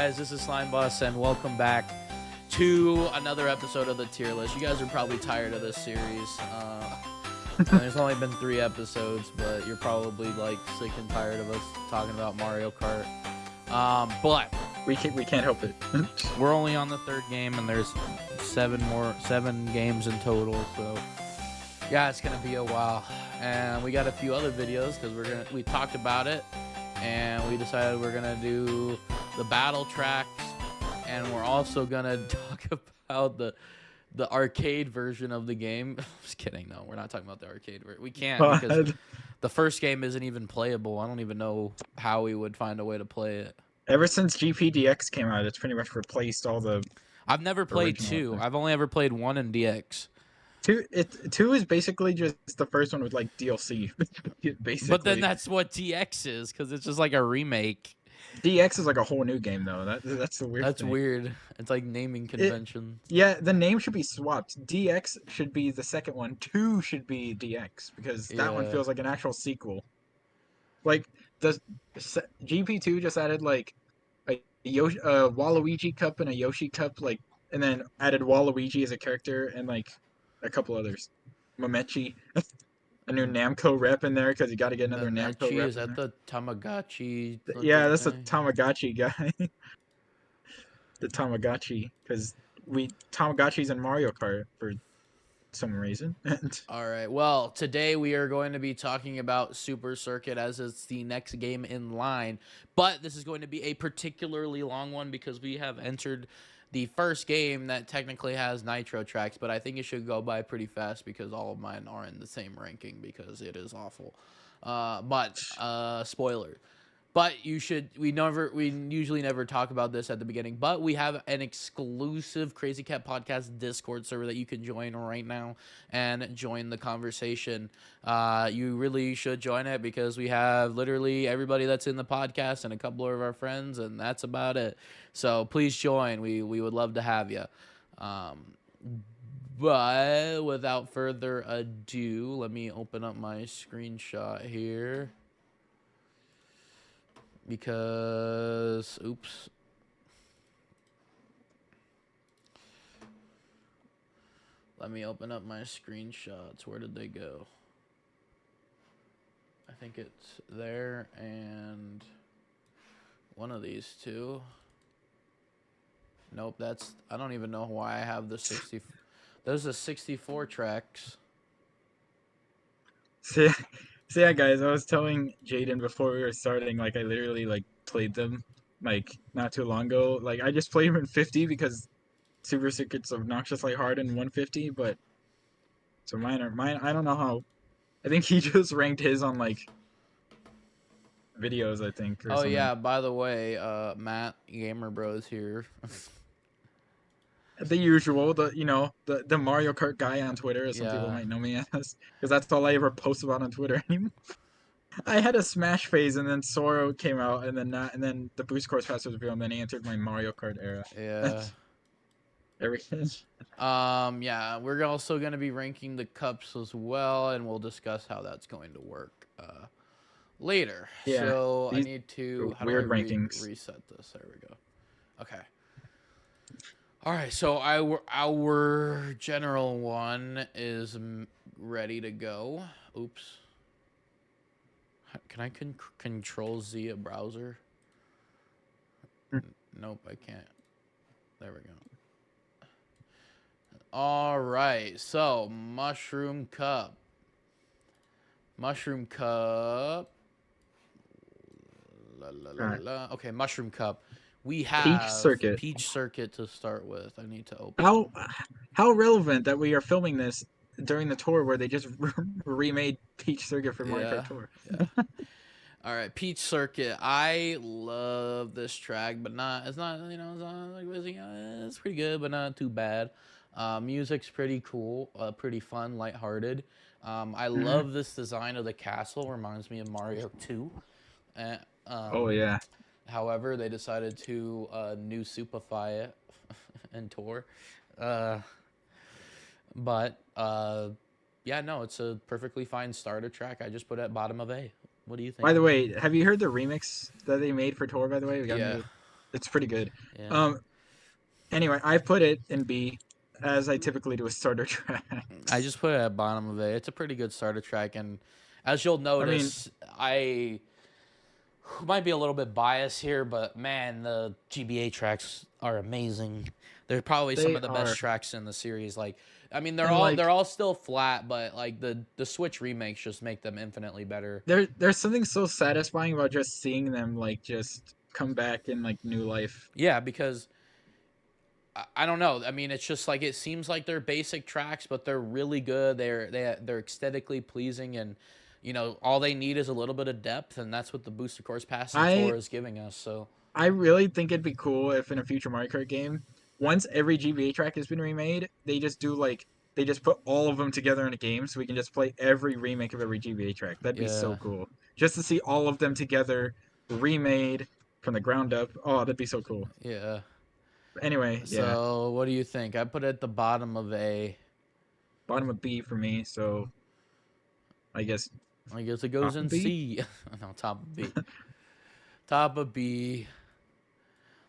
guys? This is Slime Boss, and welcome back to another episode of the tier list. You guys are probably tired of this series. There's only been 3 episodes, but you're probably like sick and tired of us talking about Mario Kart. But we can't help it. We're only on the 3rd game, and there's 7 games in total. So yeah, it's gonna be a while. And we got a few other videos because we talked about it, and we decided we're gonna do the battle tracks, and we're also gonna talk about the arcade version of the game. Just kidding. No, we're not talking about the arcade version. We can't because the first game isn't even playable. I don't even know how we would find a way to play it. Ever since GPDX came out, it's pretty much replaced all the. I've never played 2. I've only ever played 1 in DX. 2 is basically just the first one with like DLC, basically. But then that's what DX is, because it's just like a remake. DX is like a whole new game though. That's the weird. That's thing. Weird. It's like naming convention. Yeah, the name should be swapped. DX should be the second one. 2 should be DX because that one feels like an actual sequel. Like the GP2 just added like a Waluigi Cup and a Yoshi Cup, like, and then added Waluigi as a character and like a couple others. Momechi, a new Namco rep in there because you got to get another Namco rep. Is that the Tamagotchi? Yeah, that's a Tamagotchi guy. The Tamagotchi, because Tamagotchi's in Mario Kart for some reason. All right. Well, today we are going to be talking about Super Circuit as it's the next game in line, but this is going to be a particularly long one because we have entered the first game that technically has Nitro tracks, but I think it should go by pretty fast because all of mine are in the same ranking because it is awful. But spoiler. But we usually never talk about this at the beginning, but we have an exclusive Crazy Cat Podcast Discord server that you can join right now and join the conversation. You really should join it because we have literally everybody that's in the podcast and a couple of our friends, and that's about it. So please join. We would love to have you. But without further ado, let me open up my screenshot here. Because, oops. Let me open up my screenshots. Where did they go? I think it's there and one of these two. Nope, I don't even know why I have the 60. There's the 64 tracks. See? So yeah, guys, I was telling Jaden before we were starting, like, I literally, like, played them, like, not too long ago. Like, I just played them in 50 because Super Circuit's obnoxiously hard in 150, but so mine, I don't know how. I think he just ranked his on, like, videos, I think, or something. Yeah, by the way, Matt Gamer Bros here. The usual, the Mario Kart guy on Twitter, as some people might know me as, because that's all I ever post about on Twitter anymore. I had a Smash phase, and then Sora came out, and then the Boost Course Pass was revealed, and then he entered my Mario Kart era. Yeah. Everything. Yeah, we're also going to be ranking the cups as well, and we'll discuss how that's going to work later. Yeah, so I need to weird rankings. Reset this. There we go. Okay. All right, so our general one is ready to go. Oops. Can I control Z a browser? Nope, I can't. There we go. All right, so Mushroom Cup. Mushroom Cup. Okay, Mushroom Cup. We have Peach Circuit to start with. I need to open. How relevant that we are filming this during the tour where they just remade Peach Circuit for Mario Kart Tour. Yeah. All right, Peach Circuit. I love this track, but it's not it's pretty good, but not too bad. Music's pretty cool, pretty fun, lighthearted. I love this design of the castle. Reminds me of Mario 2. Oh yeah. However, they decided to new Superify it and Tour. But yeah, no, it's a perfectly fine starter track. I just put it at bottom of A. What do you think? By the way, have you heard the remix that they made for Tour, by the way? Yeah. It's pretty good. Yeah. Um. Anyway, I put it in B, as I typically do with starter I tracks. just put it at bottom of it. It's a pretty good starter track, and as you'll I mean, notice, I might be a little bit biased here, but man, the GBA tracks are amazing. They're probably some they of the best are, tracks in the series. Like, I mean, and they're like all still flat, but like the Switch remakes just make them infinitely better. there's something so satisfying about just seeing them like just come back in like new life. Yeah, because I don't know. I mean, it's just like it seems like they're basic tracks, but they're really good. They're aesthetically pleasing, and you know all they need is a little bit of depth, and that's what the booster course pass and I tour is giving us. So I really think it'd be cool if in a future Mario Kart game, once every GBA track has been remade, they just do like they just put all of them together in a game, so we can just play every remake of every GBA track. That'd be so yeah, cool. Just to see all of them together, remade from the ground up. Oh, that'd be so cool. yeah. Anyway, yeah, So what do you think? I put it at the bottom of A. bottom of B for me. So I guess I guess it goes top in of B C. No, top of B. Top of B.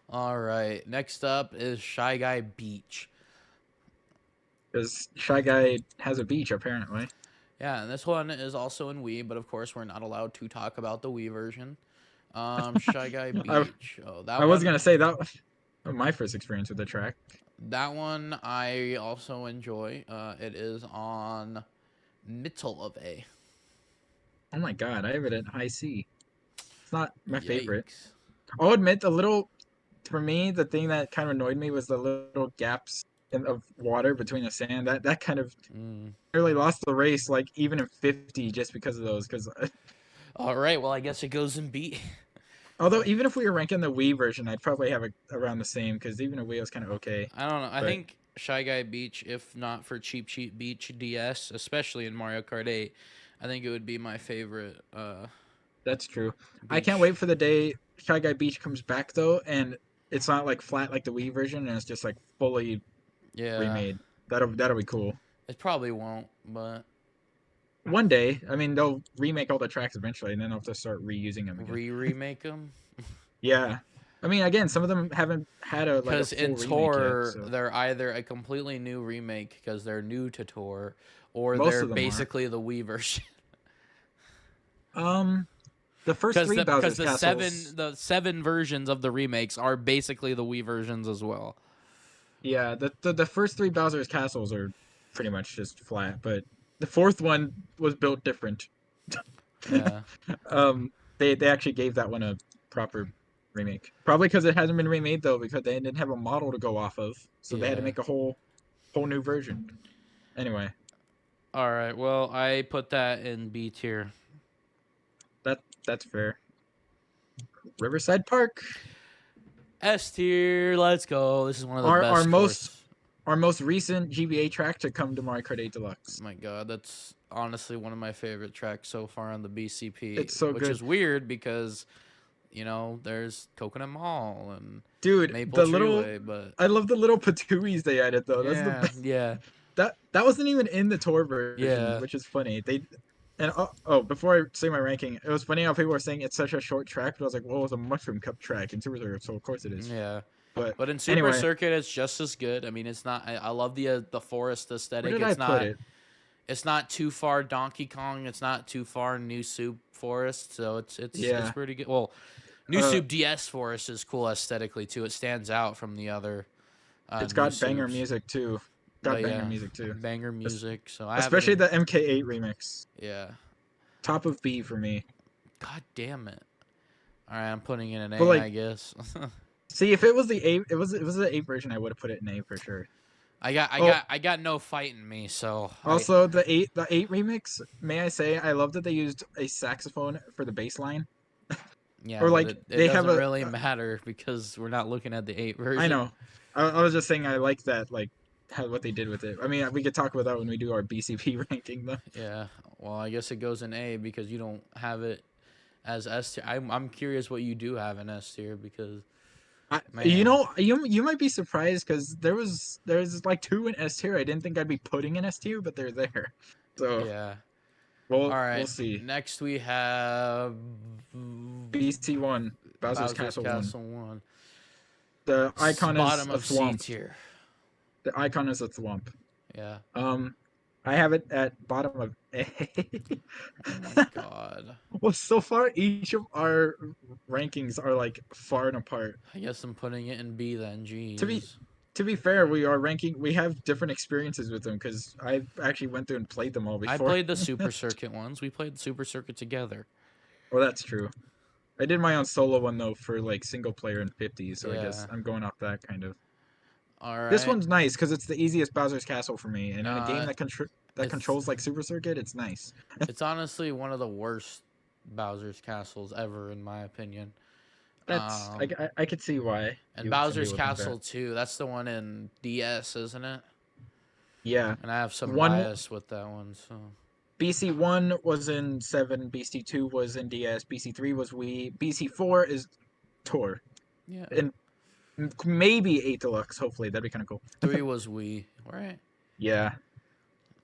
All right. Next up is Shy Guy Beach. because Shy Guy has a beach apparently. Yeah, and this one is also in Wii, but of course we're not allowed to talk about the Wii version. Shy Guy I Beach. Oh, I was gonna say that was my first experience with the track. that one I also enjoy. It is on middle of A. Oh my god, I have it at high C. It's not my favorite. Yikes. I'll admit the little for me the thing that kind of annoyed me was the little gaps of water between the sand. That kind of Mm. nearly lost the race, like even in 50, just because of those. Because All right. Well, I guess it goes in B. although even if we were ranking the Wii version, I'd probably have it around the same. Because even a Wii was kind of okay. I don't know. I But think Shy Guy Beach, if not for Cheap Beach DS, especially in Mario Kart 8, I think it would be my favorite that's true. I can't beach. wait for the day Shy Guy Beach comes back though, and it's not like flat like the Wii version, and it's just like fully Yeah, remade. That'll be cool. it probably won't, but One day, I mean, they'll remake all the tracks eventually, and then they'll have to start reusing them again. remake them. Yeah, I mean, again, some of them haven't had a like a Because in full remake yet, Tour, so they're either a completely new remake because they're new to Tour, or most they're of them are. basically the Wii version. Um, the first three Because Bowser's Castles, the seven versions of the remakes are basically the Wii versions as well. yeah, the first three Bowser's Castles are pretty much just flat, but the fourth one was built different. Yeah, They actually gave that one a proper remake, probably because it hasn't been remade though, because they didn't have a model to go off of, so they had to yeah. make a whole new version. Anyway, All right. Well, I put that in B tier. that's fair. Riverside Park, S tier. Let's go. This is one of the our our best most course. our most recent GBA track to come to Mario Kart 8 Deluxe. My God, that's honestly one of my favorite tracks so far on the BCP, It's so which good, is weird because you know there's Coconut Mall and dude. Maple The little Treeway, but I love the little patooies they added though. That's the yeah, best. yeah, That wasn't even in the tour version, yeah, which is funny. They and before I say my ranking, it was funny how people were saying it's such a short track, but I was like, well, it's a Mushroom Cup track in Super Circuit, so of course it is. yeah. But But in Super anyway, Circuit, it's just as good. I mean, it's not. I love the forest where aesthetic. did I put it? It's not too far Donkey Kong. It's not too far New Soup Forest. So it's Yeah, pretty good. Well, New uh, Soup DS Forest is cool aesthetically too. It stands out from the other it's New got banger Soups. music too. Got But banger yeah, music too. banger music. So I have it Especially in. the MK8 remix. Yeah. Top of B for me. God damn it. All right, I'm putting in an But A, like, I guess. see, if it was the eight, it was the eight version, I would have put it in A for sure. Oh, I got no fight in me. So I also the eight remix. May I say, I love that they used a saxophone for the bass line. yeah, Or but like it they have doesn't a. really matter because we're not looking at the 8 I version. know. I was just saying I like that, like how what they did with it. I mean, we could talk about that when we do our BCP ranking though. Yeah. Well, I guess it goes in A because you don't have it as S tier. I'm curious what you do have in S tier because You man, know, you might be surprised because there's like two in S tier. I didn't think I'd be putting in S tier, but they're there. So yeah. All we'll right. see. Next we have BC1, Bowser's Bowser's Castle 1. Castle 1. The icon is Bottom a of C thwomp. tier. The icon is a thwomp. Yeah. I have it at bottom of A. Oh my god. Well, so far each of our rankings are like far and apart. I guess I'm putting it in B then. To be Jeez. to be fair, we are ranking. We have different experiences with them because I actually went through and played them all I before. played the Super Circuit ones. We played the Super Circuit together. Well, that's true. I did my own solo one though for like single player and 50, so I guess Yeah. I'm going off that kind of. All This right. one's nice because it's the easiest Bowser's Castle for me, and in a game Uh, that it's controls like Super Circuit, it's nice. it's honestly one of the worst Bowser's Castles ever, in my opinion. That's Um, I could see why and you some Bowser's people think that. Castle 2, that's the one in DS, isn't it? Yeah, And I have some one bias with that one, so BC1 was in 7, BC2 was in DS, BC3 was Wii, BC4 is Tour, yeah. and maybe 8 Deluxe. Hopefully, that'd be kind of cool. 3 was Wii, right? Yeah,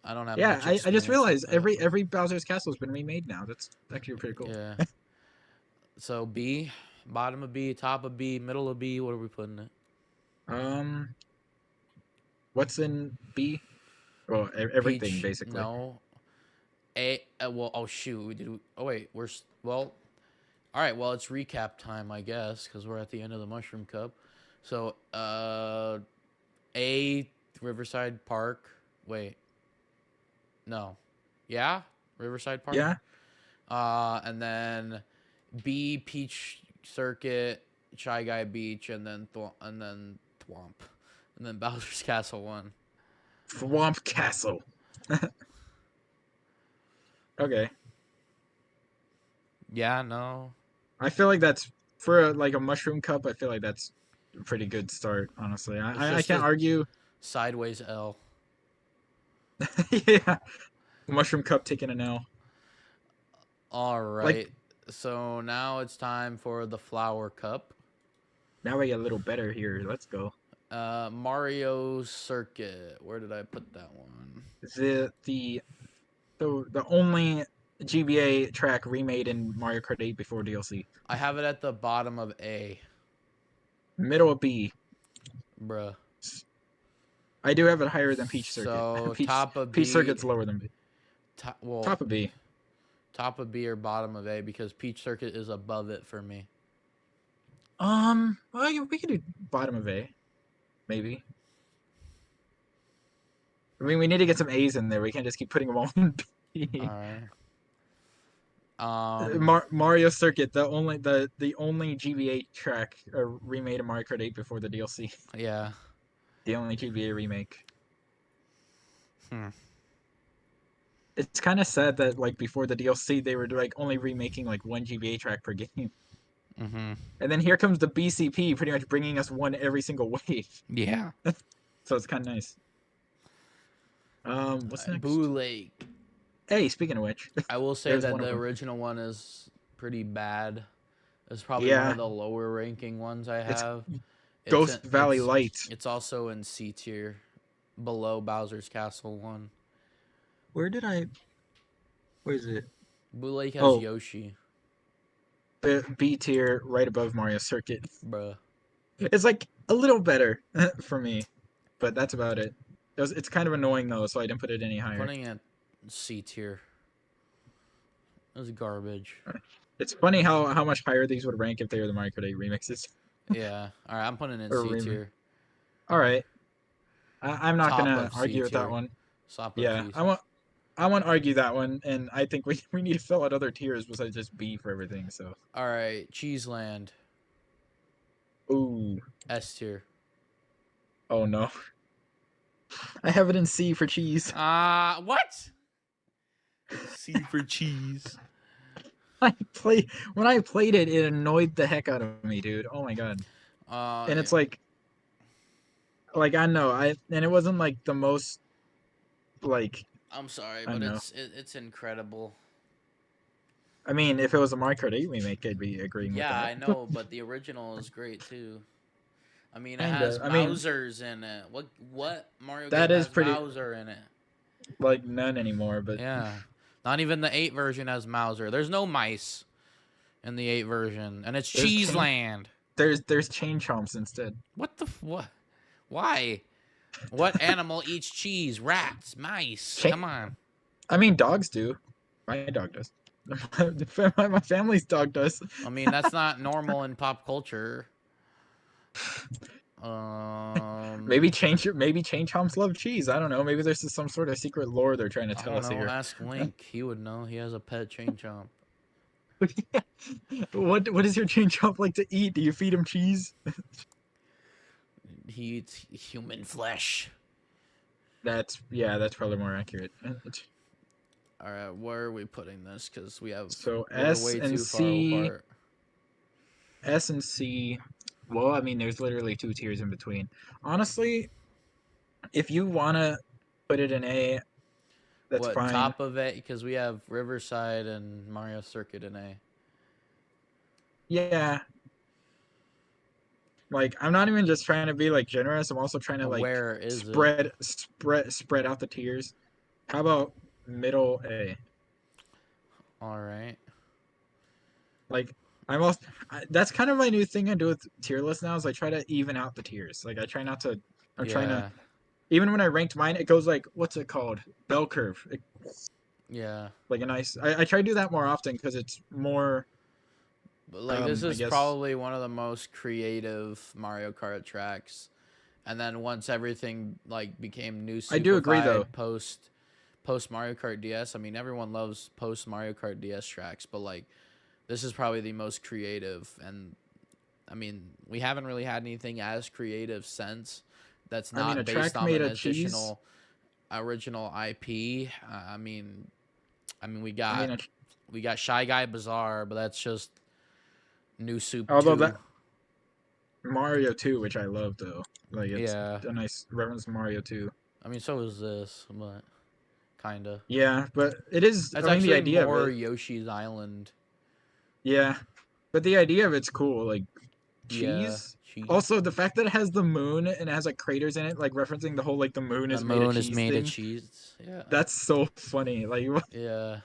I don't have yeah. much I just experience with realized that. every Bowser's Castle has been remade now. That's actually pretty cool. Yeah. So B, bottom of B, top of B, middle of B. What are we putting it? Um, what's in B? Well, everything Peach. basically. No. A. Well. Oh shoot. Oh wait. Well. All right. Well, it's recap time, I guess, because we're at the end of the Mushroom Cup. So, A. Riverside Park. Wait. No. Yeah. Riverside Park. Yeah. And then B. Peach Circuit, Shy Guy Beach, and then Thwomp, and then Bowser's Castle 1. Swamp Castle. Okay. Yeah. No. I feel like that's for like a Mushroom Cup. I feel like that's a pretty good start. Honestly, It's I just can't a argue. sideways L. Yeah, Mushroom Cup taking an L. All Like right. So now it's time for the Flower Cup. now we get a little better here. Let's go. Mario Circuit. Where did I put that one? The only GBA track remade in Mario Kart 8 before DLC. I have it at the bottom of A. Middle of B. Bruh. I do have it higher than Peach Circuit. So Peach top of Peach B. Circuit's lower than B. Well, Top of B. top of B or bottom of A because Peach Circuit is above it for me. Well, we could do bottom of A, maybe. I mean, we need to get some A's in there. We can't just keep putting them all in B. All right. Mario Circuit, the only GBA track remade in Mario Kart 8 before the DLC. Yeah. The only GBA remake. Hmm. It's kind of sad that like before the DLC they were like only remaking like one GBA track per game. Mm-hmm. And then here comes the BCP, pretty much bringing us one every single wave. Yeah. So it's kind of nice. What's next? Boo Lake. Hey, speaking of which, I will say that the original one is pretty bad. It's probably one of the lower ranking ones I have. Ghost Valley Light. It's also in C tier, below Bowser's Castle 1. Where is it? Boo Lake has Yoshi. B tier, right above Mario Circuit. Bruh. It's like a little better for me, but that's about it. It's kind of annoying though, so I didn't put it any higher. Putting it C tier. It was garbage. It's funny how much higher these would rank if they were the Mario Kart 8 remixes. Yeah. All right, I'm putting it in C tier. All right. I'm not gonna argue with that one. Yeah, I won't argue that one, and I think we need to fill out other tiers besides just B for everything. So. All right, Cheeseland. Ooh. S tier. Oh no. I have it in C for cheese. What? C for cheese. When I played it, it annoyed the heck out of me, dude. Oh my god. And it's like I know, and it wasn't like the most like. I'm sorry, but it's incredible. I mean, if it was a Mario Kart 8 remake, I'd be agreeing with that. Yeah, I know, but the original is great too. I mean, it has Bowser's in it. What Mario game has Bowser in it? Like none anymore, but yeah, not even the 8 version has Bowser. There's no mice in the 8 version, and it's Cheeseland. there's chain chomps instead. What the what? Why? What animal eats cheese? Rats, mice. Chain, Come on. I mean, dogs do. My dog does. My family's dog does. I mean, that's not normal in pop culture. Um, Maybe chain chomps love cheese. I don't know. Maybe there's some sort of secret lore they're trying to I tell don't us know. here. Ask Link. He would know. He has a pet chain chomp. What is your chain chomp like to eat? Do you feed him cheese? He eats human flesh. That's probably more accurate. All right, where are we putting this? Because So we're S way and too C, far apart. S and C. Well, I mean, there's literally 2 tiers in between. Honestly, if you wanna put it in A, that's What fine. top of it? Because we have Riverside and Mario Circuit in A. Yeah. Like, I'm not even just trying to be like generous. I'm also trying to like Where is spread out the tiers. How about middle A? it? All right. Like, that's kind of my new thing I do with tier lists now is I try to even out the tiers. Like, I try not to. I'm trying to. Even when I ranked mine, it goes like, what's it called? Bell curve. Yeah. Like a nice. I try to do that more often because it's more. But like this I is guess probably one of the most creative Mario Kart tracks. And then once everything like became new I do agree though. superfied post Mario Kart DS, I mean everyone loves post Mario Kart DS tracks, but like this is probably the most creative, and I mean we haven't really had anything as creative since that's I mean, not a based track on made an of cheese. additional original IP. I mean we I got mean, Shy Guy Bazaar, but that's just New Soup although 2. that Mario 2, which I love though. Like, it's Yeah. a nice reference to Mario 2. I mean, so is this, but kinda. Yeah, but it is. That's I mean, the actually idea of more it. Yoshi's Island. Yeah, but the idea of it's cool. Like, Yeah, cheese. cheese. Also, the fact that it has the moon and it has like craters in it, like referencing the whole like the moon The is made of moon is cheese made of thing. cheese. Yeah. That's so funny. Like, Yeah.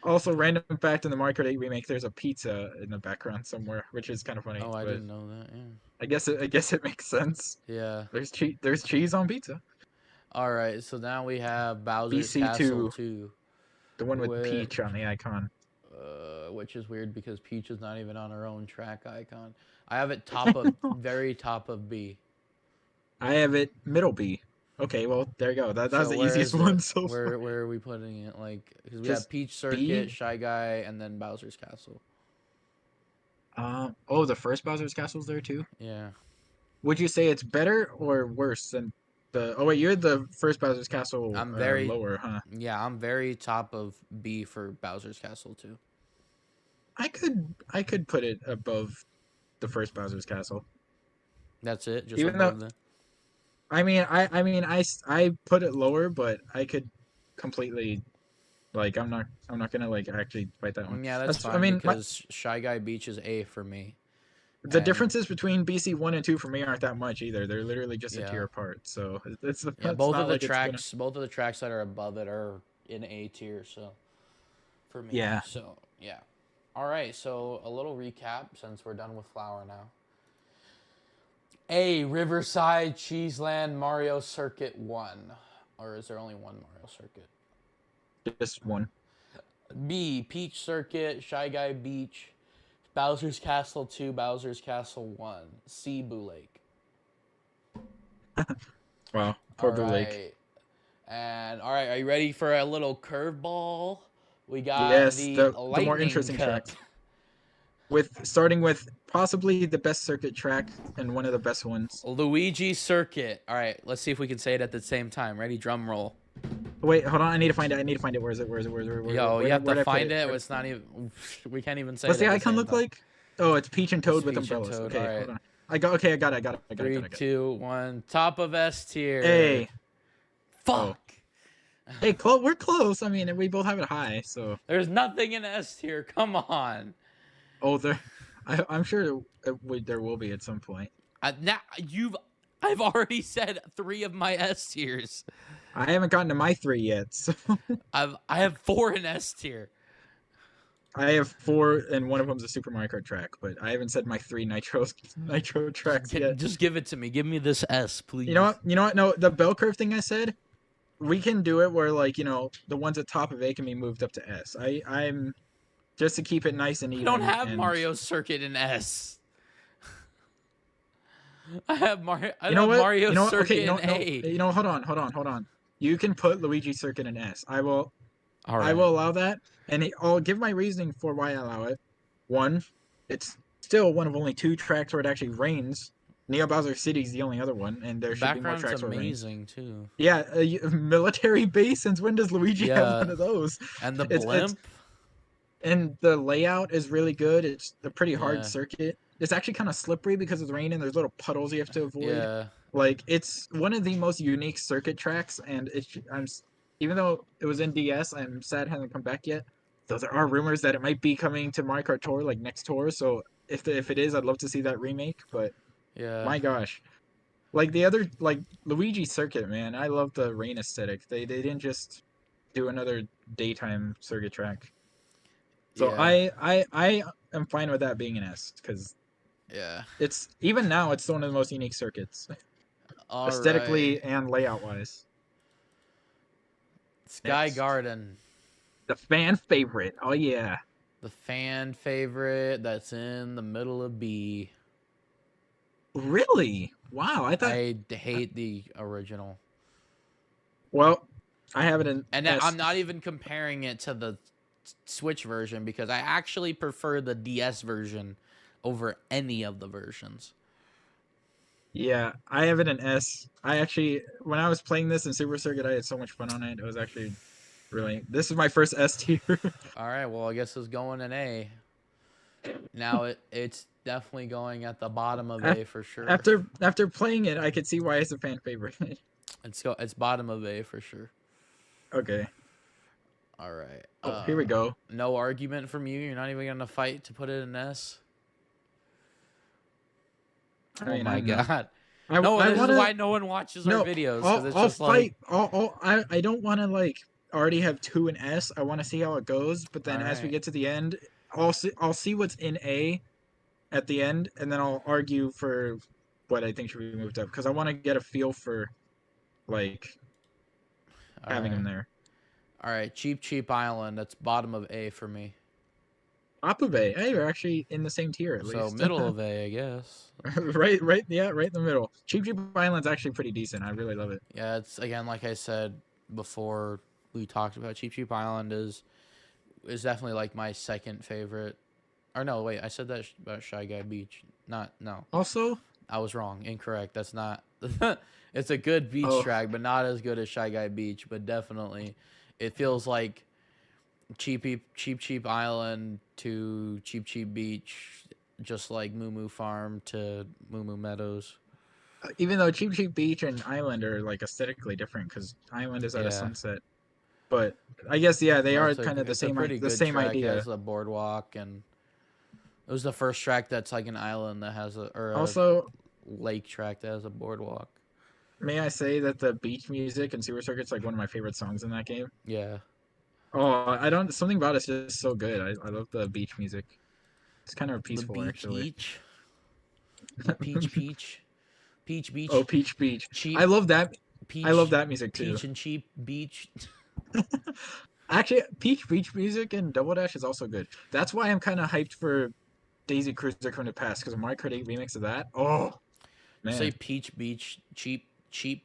also random fact in the Mario Kart 8 remake, there's a pizza in the background somewhere, which is kind of funny. Oh, I But didn't know that. Yeah. I guess it makes sense. Yeah. There's cheese on pizza. All right. So now we have Bowser's Castle BC2, 2, the one with which, Peach on the icon. which is weird because Peach is not even on her own track icon. I have it top of very top of B. I have it middle B. Okay, well there you go. That's So the where easiest is one it? so far. Where are we putting it? Like, because we have Just Peach Circuit, B. Shy Guy, and then Bowser's Castle. Oh, the first Bowser's Castle's there too. Yeah. Would you say it's better or worse than the? Oh wait, you're the first Bowser's Castle I'm very lower, huh? Yeah, I'm very top of B for Bowser's Castle too. I could put it above the first Bowser's Castle. That's it, just Even though above the. I put it lower, but I could completely like I'm not gonna like actually fight that one. Yeah, that's I fine mean because Shy Guy Beach is A for me. the And differences between BC 1 and 2 for me aren't that much either. They're literally just a yeah, tier apart. So it's yeah, it's not like it's gonna. both of the tracks that are above it are in A tier. So for me, Yeah. so yeah. All right, so a little recap since we're done with Flower now. A, Riverside, Cheeseland, Mario Circuit 1. Or is there only one Mario Circuit? Just one. B, Peach Circuit, Shy Guy Beach, Bowser's Castle 2, Bowser's Castle 1. C, Boo Lake. Wow. Poor Boo Lake. And, all right, are you ready for a little curveball? We got Yes, the the more interesting Cup. tracks. Starting with possibly the best circuit track and one of the best ones. Luigi Circuit. All right, let's see if we can say it at the same time. Ready? Drum roll. Wait, hold on. I need to find it. Where is it? Yo, you have to find it. It's not even. We can't even say. What's it the at icon look time. like? Oh, it's Peach and Toad It's with Peach and umbrellas. Toad, Okay, alright. hold on. I got it. 3, 2, 1. Top of S tier. A. Fuck. Hey, we're close. I mean, we both have it high, so. There's nothing in S tier. Come on. Oh, I'm sure there will be at some point. Now I've already said 3 of my S tiers. I haven't gotten to my 3 yet, so. I have 4 in S tier. I have 4, and one of them's a Super Mario Kart track, but I haven't said my 3 Nitro tracks yet. Just give it to me. Give me this S, You know please. what? You know what? No, the bell curve thing I said, we can do it where like the ones at top of A can be moved up to S. I'm just to keep it nice and I don't even. have And Mario Circuit in S. I have Mario. I you know have what? Mario You know what? Okay, Circuit you know in what? No, A. hold on. You can put Luigi Circuit in S. All I right. will allow that, and I'll give my reasoning for why I allow it. One, it's still one of only 2 tracks where it actually rains. Neo Bowser City is the only other one, and there The should be more background's tracks where it rains. amazing too. Yeah, military base. Since when does Luigi have Yeah, one of those? and the It's blimp. and the layout is really good. It's a pretty hard Yeah, circuit. It's actually kind of slippery because of the rain, and there's little puddles you have to avoid. yeah, Like it's one of the most unique circuit tracks, and even though it was in DS, I'm sad it hasn't come back yet. Though there are rumors that it might be coming to Mario Kart Tour like next tour. So if it is, I'd love to see that remake. But yeah, my gosh, like the other like Luigi Circuit, man, I love the rain aesthetic. They didn't just do another daytime circuit track. So yeah, I am fine with that being an S because yeah. it's even now it's one of the most unique circuits All right. aesthetically and layout wise. Sky Next, Garden, the fan favorite. Oh yeah, the fan favorite that's in the middle of B. really? Wow, I thought. I hate the original. Well, I have it in And S. I'm not even comparing it to the Switch version because I actually prefer the DS version over any of the versions. Yeah, I have it in S. I actually, when I was playing this in Super Circuit, I had so much fun on it. It was actually really. This is my first S tier. All right, well, I guess it's going in A. Now it's definitely going at the bottom of A for sure. After playing it, I could see why it's a fan favorite. It's bottom of A for sure. Okay. All right. Oh, here we go. No argument from you. You're not even gonna fight to put it in S. I Oh mean, my I'm not. god. I This is want why to. no one watches our No, videos because it's I'll just like, fight. I don't want to like already have 2 in S. I want to see how it goes. But all then as we right, get to the end, I'll see what's in A at the end, and then I'll argue for what I think should be moved up because I want to get a feel for like all having right, him there. all right. Cheap Island. That's bottom of A for me. Apube, hey, you're actually in the same tier at So least. middle of A, I guess. Yeah, right in the middle. Cheap Cheap Island's actually pretty decent. I really love it. Yeah, it's again like I said before we talked about Cheap Island is definitely like my second favorite. Or no, wait, I said that about Shy Guy Beach. Not no, Also, I was wrong. Incorrect. That's not. It's a good beach oh, track, but not as good as Shy Guy Beach. But definitely, it feels like Cheap Island to Cheap Beach, just like Moo Moo Farm to Moo Moo Meadows. even though Cheap Cheap Beach and Island are like aesthetically different because Island is at a Yeah. sunset, but I guess yeah, they Well, are kind of it's a pretty the good same track. It idea. has a boardwalk, and it was the first track that's like an island that has a Also, lake track that has a boardwalk. may I say that the beach music in Super Circuit's like one of my favorite songs in that game. Yeah, Oh, I don't. Something about it's just so good. I love the beach music. It's kind of the peaceful, beach actually. each, the peach Oh, beach, Peach Beach. I cheap love that. I love peach, that music too. peach and cheap beach. Actually, Peach Beach music and Double Dash is also good. That's why I'm kind of hyped for Daisy Cruiser coming to pass because Mario Kart 8 remix of that. Oh You say man, peach beach, cheap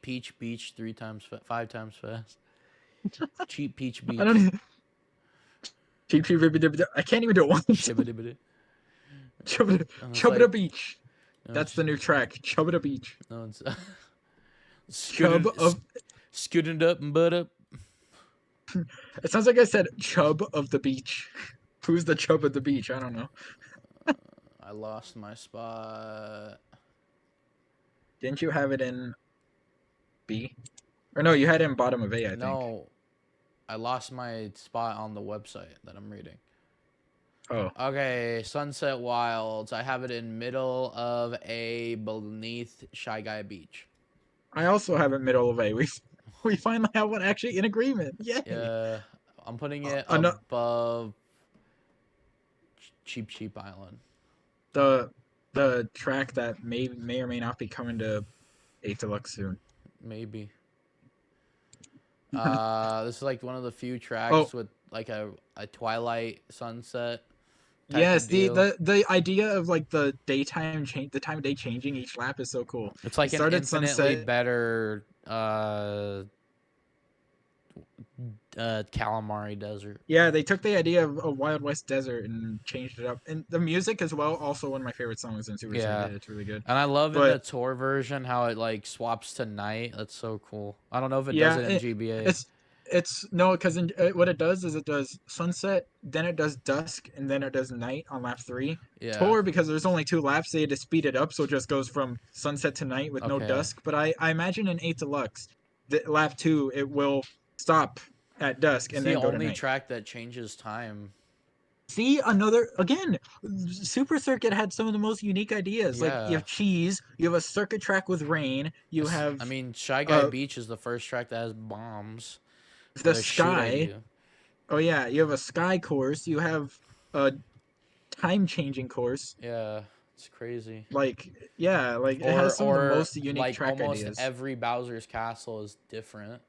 peach beach 3 times, 5 times fast. Cheap peach I don't beach. even. Cheap Cheap I can't even do it once. Shibbity It's Chubba like Beach. no, That's the new track. Chubba Beach. no, it's Chub of. scooting up and butt up. It sounds like I said Chub of the Beach. Who's the Chub of the Beach? I don't know. I lost my spot. Didn't you have it in B? Or no, you had it in bottom of A, I think. No, I lost my spot on the website that I'm reading. Oh, Okay, Sunset Wilds. I have it in middle of A beneath Shy Guy Beach. I also have it middle of A. We finally have one actually in agreement. Yay! Yeah, I'm putting it No, above. Cheap Island. The track that may or may not be coming to 8 Deluxe soon. Maybe. This is like one of the few Oh, tracks with like a twilight sunset type yes, of deal. the idea of like the time of day changing each lap is so cool. It's You like an start at infinitely sunset. better calamari desert. Yeah, they took the idea of a Wild West desert and changed it up. And the music as well, also one of my favorite songs in Super Yeah. Circuit. It's really good. And I love in the But tour version how it like swaps to night. That's so cool. I don't know if it does yeah, it in GBA. it's no, because what it does is it does sunset, then it does dusk, and then it does night on lap 3. Yeah. Tour, because there's only 2 laps, they had to speed it up, so it just goes from sunset to night with no Okay. dusk. But I imagine in 8 Deluxe, lap 2 it will stop at dusk It's and the then go to only night. track that changes time. See, another again. Super Circuit had some of the most unique ideas. Like you Yeah. have cheese, you have a circuit track with rain, you have I mean, Shy Guy uh Beach is the first track that has bombs where the they shoot at sky. you. Oh yeah, you have a sky course. You have a time changing course. Yeah, it's crazy. Like yeah, like it has some of the Or most unique like track almost ideas. every Bowser's Castle is different.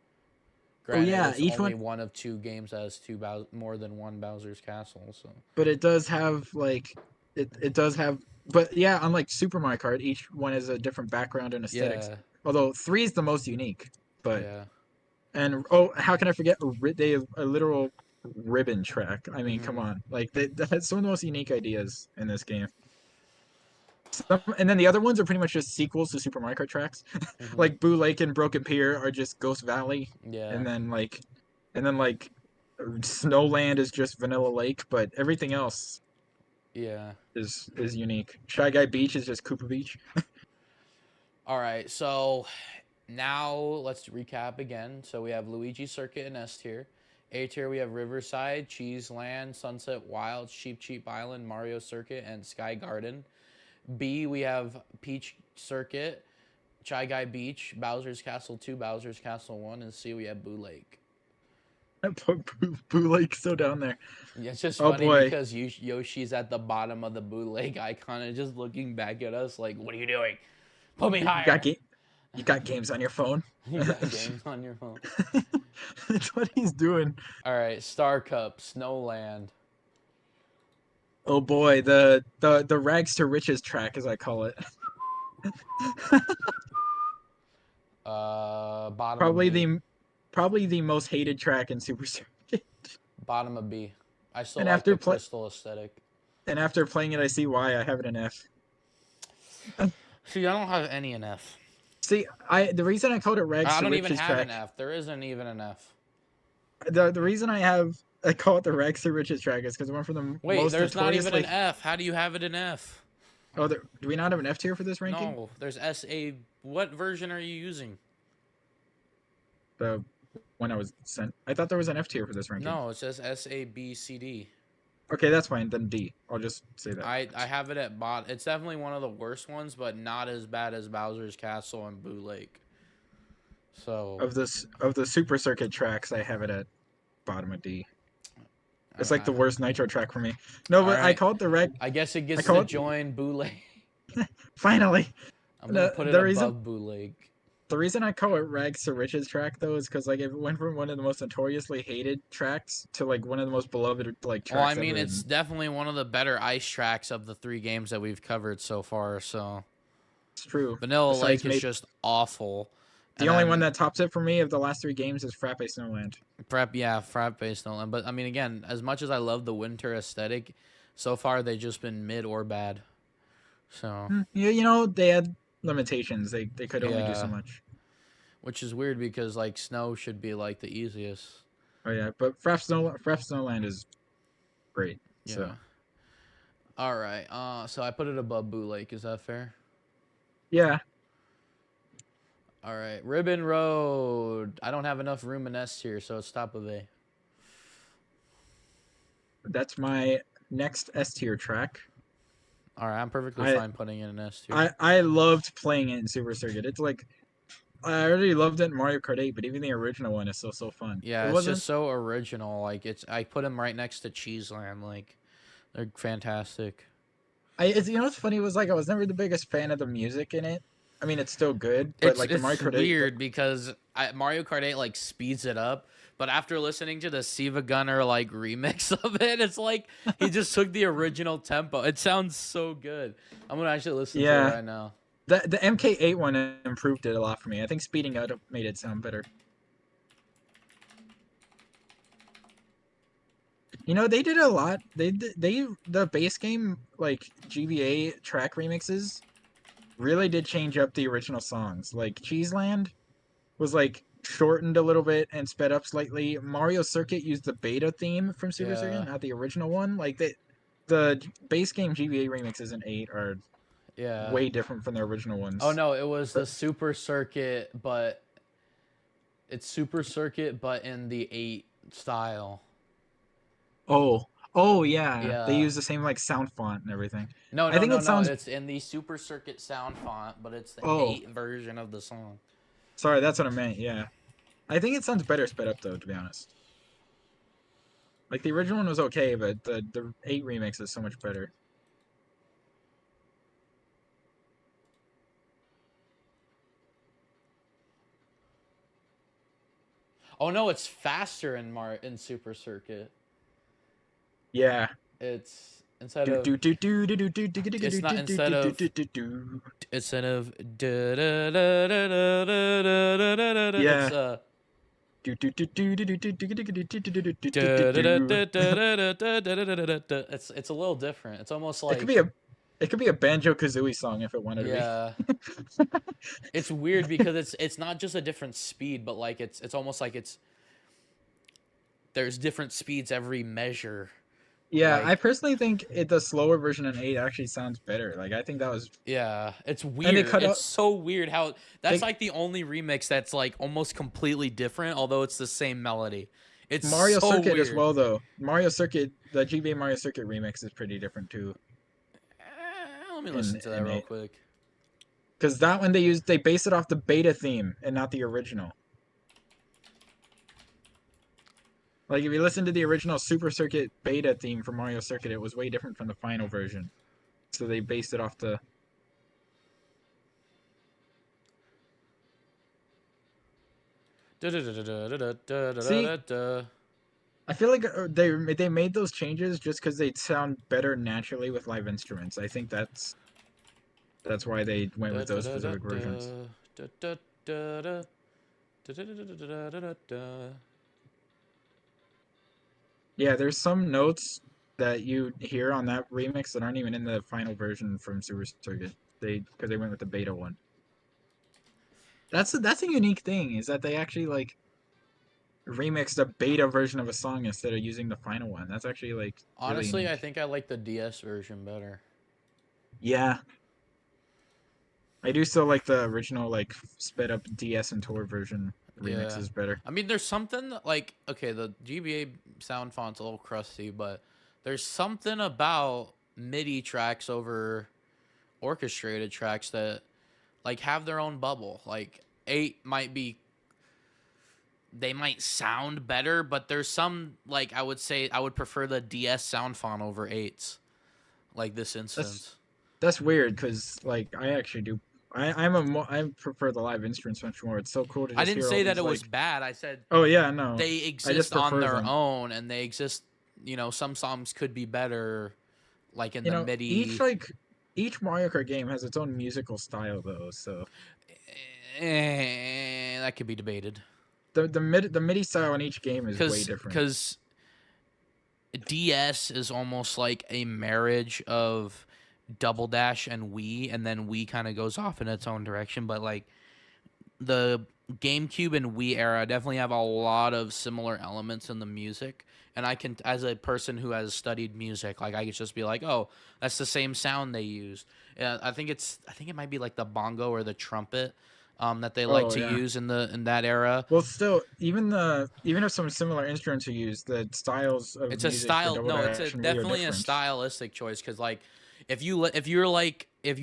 Oh Granted, yeah, it's each only one, one of 2 games that has more than one Bowser's Castle. So but it does have like it does have. But yeah, unlike Super Mario Kart, each one has a different background and aesthetics. yeah, Although 3 is the most unique, but yeah. and oh, how can I forget? They have a literal ribbon track. I mean, come Mhm. on, like they had some of the most unique ideas in this game. And then the other ones are pretty much just sequels to Super Mario Kart tracks. Mhm. Like Boo Lake and Broken Pier are just Ghost Valley, Yeah. and then like Snowland is just Vanilla Lake, but everything else Yeah. is unique. Shy Guy Beach is just Koopa Beach. All right. So now let's recap again. So we have Luigi Circuit in S tier. A tier we have Riverside, Cheese Land, Sunset Wild, Cheap Island, Mario Circuit, and Sky Garden. B we have Peach Circuit, Shy Guy Beach, Bowser's Castle 2, Bowser's Castle 1, and C we have Boo Lake. Boo Lake so down there. Yeah, it's just Oh funny boy, because Yoshi's at the bottom of the Boo Lake icon and just looking back at us like, what are you doing? Put me you got higher. you got games on your phone. You got games on your phone. That's what he's doing. All right, Star Cup, Snowland. Oh boy, the rags to riches track, as I call it. Bottom of probably B. the probably the most hated track in Super Circuit. Bottom of B. I still And like after the play crystal aesthetic. and after playing it, I see why I have it in F. See, I don't have any in F. See, the reason I called it rags I to don't even riches have an track. F. There isn't even an F. The reason I call it the rags to riches track is because it went from the Wait, most there's not even an notoriously. F. How do you have it in F? Oh, do we not have an F tier for this ranking? No, there's SA. What version are you using? The when I was sent, I thought there was an F tier for this ranking. No, it says SABCD. Okay, that's fine. Then D. I'll just say that. I have it at bot. It's definitely one of the worst ones, but not as bad as Bowser's Castle and Boo Lake. So Of the Super Circuit tracks, I have it at bottom of D. It's like the worst Nitro track for me. No, all but I right. call it the reg. I guess it I gets call to it join Boo Lake. finally. I'm gonna put it The above Boo Lake. reason I call it rags to riches track though is because like it went from one of the most notoriously hated tracks to like one of the most beloved like Well, I tracks mean, ever. it's definitely one of the better ice tracks of the 3 games that we've covered so far. So It's true. Vanilla Besides, Lake is just awful. the only one that tops it for me of the last 3 games is Frappe Snowland. Frappe Snowland. But I mean, again, as much as I love the winter aesthetic, so far they've just been mid or bad. So Yeah, you know they had limitations. They could only do so yeah, much. which is weird because like snow should be like the easiest. Oh yeah, but Frappe Snowland is great. Yeah. So All right. So I put it above Boo Lake. Is that fair? yeah, All right. Ribbon Road. I don't have enough room in S here, so it's top of A. that's my next S tier track. All right. I'm perfectly fine putting it in S tier. I loved playing it in Super Circuit. It's like I already loved it in Mario Kart 8, but even the original one is so fun. Yeah, It it's wasn't. just so original. Like I put him right next to Cheeseland. Like They're fantastic. What's funny was like I was never the biggest fan of the music in it. I mean, it's still good, but like the Mario It's Kart 8, weird because Mario Kart 8 like speeds it up, but after listening to the Siva Gunner like remix of it, it's like he just took the original tempo. It sounds so good. I'm gonna actually listen to it yeah, right now. the MK8 one improved it a lot for me. I think speeding up made it sound better. They did a lot. The base game like GBA track remixes really did change up the original songs. Like Cheeseland was like shortened a little bit and sped up slightly. Mario Circuit used the beta theme from Super Circuit, Yeah, not the original one. Like the base game GBA remixes in 8 are yeah. way different from the original Oh ones. no, it was But the Super Circuit, but it's Super Circuit, but in the 8 style. oh yeah, they Yeah. use the same like sound font and everything. No, I no, think no, it no. sounds It's in the Super Circuit sound font, but it's the oh 8 version of the song. sorry, that's what I meant. Yeah, I think it sounds better sped up though, to be honest. Like the original one was okay, but the 8 remix is so much better. Oh no, it's faster in Super Circuit. Yeah. It's instead Do of do do do do do do do do it's not do do do do do do. instead of it's Yeah. Do do do do do do do do do do do do do. it's a little different. It's almost It could like be a it could be a Banjo Kazooie song if it wanted to be. yeah. It's weird because it's not just a different speed, but like it's almost like there's different speeds every measure. Yeah, I Like personally think the slower version in 8 actually sounds better. Like I think that was yeah, it's and they weird. cut It's out so weird how that's they like the only remix that's like almost completely different, although it's the same melody. It's Mario so Circuit as weird. well though. Mario Circuit, the GBA Mario Circuit remix is pretty different too Let me listen to that in real 8. quick. Because that one they base it off the beta theme and not the original. Like if you listen to the original Super Circuit beta theme for Mario Circuit, it was way different from the final version. So they based it off the. See, I feel like they made those changes just because they'd sound better naturally with live instruments. I think that's why they went with those specific versions. Yeah, there's some notes that you hear on that remix that aren't even in the final version from Super Circuit. Because they went with the beta one. That's a unique thing is that they actually like remixed a beta version of a song instead of using the final one. That's actually like really Honestly, I unique. think I like the DS version better. Yeah, I do still like the original like sped up DS and Tour version Yeah. remixes better. I mean, there's something like okay, the GBA sound font's a little crusty, but there's something about MIDI tracks over orchestrated tracks that like have their own bubble. Like 8 might be they might sound better, but there's some like I would say I would prefer the DS sound font over 8's like this That's instance. that's weird because like I actually do. I prefer the live instruments much more. It's so cool to I just didn't hear all say that these it was like. bad. I said Oh yeah, no, they I just exist on prefer their them. own and they exist, some songs could be better like in the Each MIDI. like each Mario Kart game has its own musical style though. So That could be debated the MIDI style in each game is way different. because DS is almost like a marriage of Double Dash and Wii, and then Wii kind of goes off in its own direction. But like the GameCube and Wii era definitely have a lot of similar elements in the music. And I can, as a person who has studied music, like I could just be like, "Oh, that's the same sound they use." I think it might be like the bongo or the trumpet that they like Oh to yeah. use in that era. Well, still, even if some similar instruments are used, the styles of It's a music for style. Double No, it's a Dash and Wii are definitely a different. stylistic choice because like if you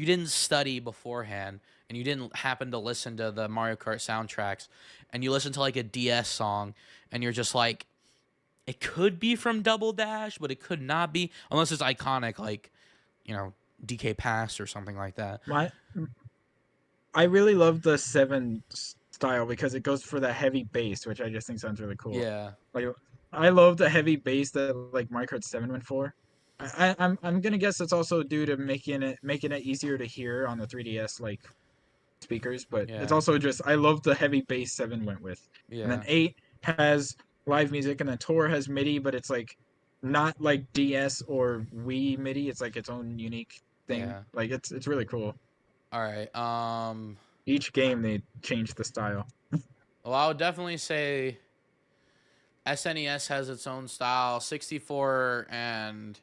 didn't study beforehand and you didn't happen to listen to the Mario Kart soundtracks and you listen to like a DS song and you're just like It could be from Double Dash, but it could not be unless it's iconic, like, you know, DK Pass or something like that. I really love the 7 style because it goes for that heavy bass, which I just think sounds really cool. Yeah. Like I love the heavy bass that like Mario Kart 7 went for. I'm gonna guess it's also due to making it easier to hear on the 3DS like speakers, but it's Yeah. also just I love the heavy bass 7 went with. And then Yeah. 8 has live music, and then Tour has MIDI, but it's like not like DS or Wii MIDI. It's like its own unique thing. Yeah. Like it's really cool. All right. Each game they change the style. Well, I would definitely say SNES has its own style. 64 and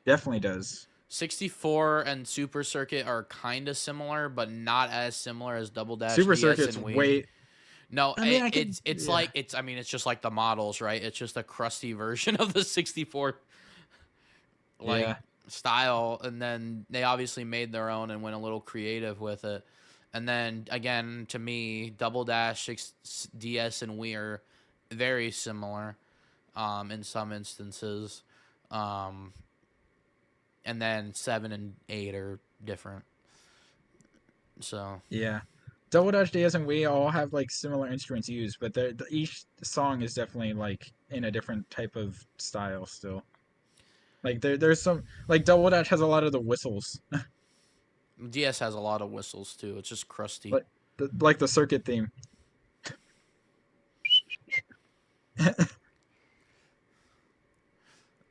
Super Circuit are kind of similar, but not as similar as Double Dash Super DS Circuit's and Wii. way. No, I mean, I could. it's Yeah. like it's just like the models, right? It's just a crusty version of the 64 like Yeah. style, and then they obviously made their own and went a little creative with it. And then again, to me, Double Dash, DS, and Wii are very similar, in some instances, and then 7 and 8 are different. So Yeah. Double Dash DS and Wii all have like similar instruments used, but each song is definitely like in a different type of style still. Like there's some like Double Dash has a lot of the whistles, DS has a lot of whistles too. It's just crusty. like the circuit theme.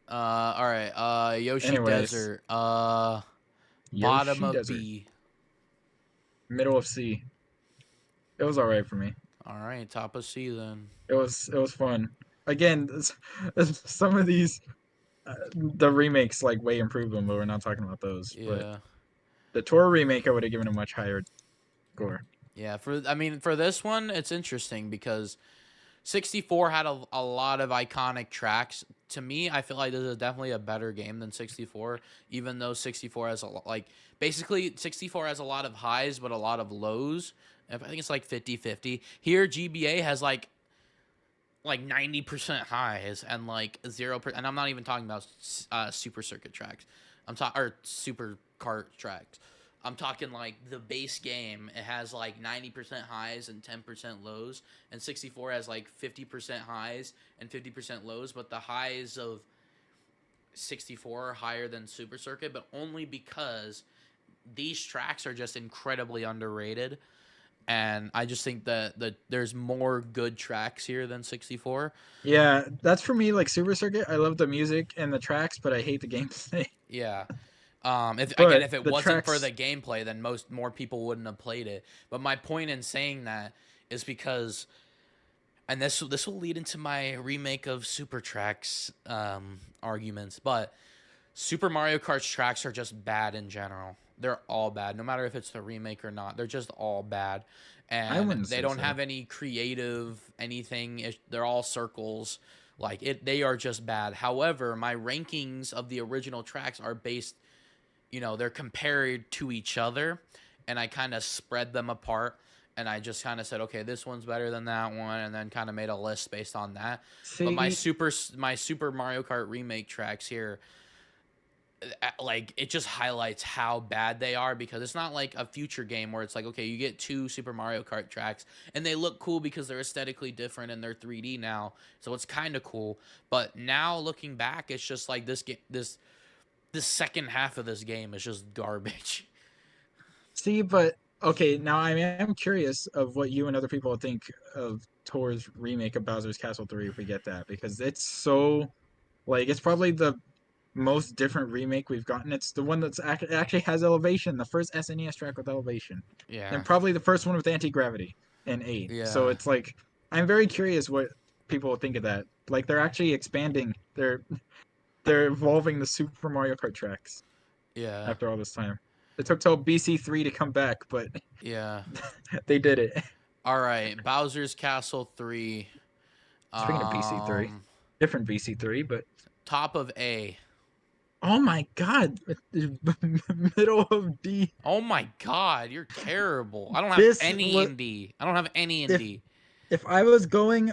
All right. Yoshi Anyways, Desert. Bottom Yoshi of Desert, B. middle of C. It was all right for me. All right, top of C then. It was fun. Again, some of these the remakes like way improved them, but we're not talking about those. But Yeah. the Tour remake, I would have given a much higher score. Yeah, for this one, it's interesting because 64 had a lot of iconic tracks. To me, I feel like this is definitely a better game than 64, even though 64 has basically 64 has a lot of highs but a lot of lows. I think it's like 50-50. Here GBA has like 90% highs and like 0%, and I'm not even talking about super circuit tracks. I'm talking or super kart tracks. I'm talking like the base game. It has like 90% highs and 10% lows, and 64 has like 50% highs and 50% lows. But the highs of 64 are higher than Super Circuit, but only because these tracks are just incredibly underrated. And I just think that there's more good tracks here than 64. Yeah, that's for me. Like Super Circuit, I love the music and the tracks, but I hate the gameplay. Yeah. But If it the wasn't for tracks, the gameplay, then more people wouldn't have played it. But my point in saying that is because, and this will lead into my remake of Super Tracks arguments. But Super Mario Kart's tracks are just bad in general. They're all bad, no matter if it's the remake or not. They're just all bad, I and wouldn't they say don't so. have any creative anything. They're all circles. Like it, they are just bad. However, my rankings of the original tracks are based, they're compared to each other, and I kind of spread them apart, and I just kind of said, okay, this one's better than that one, and then kind of made a list based on that. But my See, Super Mario Kart remake tracks here, like it just highlights how bad they are, because it's not like a future game where it's like, okay, you get 2 Super Mario Kart tracks and they look cool because they're aesthetically different and they're 3D now, so it's kind of cool. But now looking back, it's just like this second half of this game is just garbage. but okay, now I am curious of what you and other people think of Tor's remake of Bowser's Castle 3 if we get that, because it's so like it's probably the most different remake we've gotten. It's the one that's actually has elevation, the first SNES track with elevation, Yeah. and probably the first one with anti-gravity in 8. So Yeah. it's like I'm very curious what people think of that. Like they're actually expanding, they're evolving the Super Mario Kart tracks Yeah. after all this time. It took till BC3 to come back, but Yeah. they did it. All right, Bowser's Castle 3. Speaking of BC3, different BC3, but Top of A. oh my god, middle of D. Oh my god, you're terrible. I don't have This any was in D. I don't have any in if D. if I was going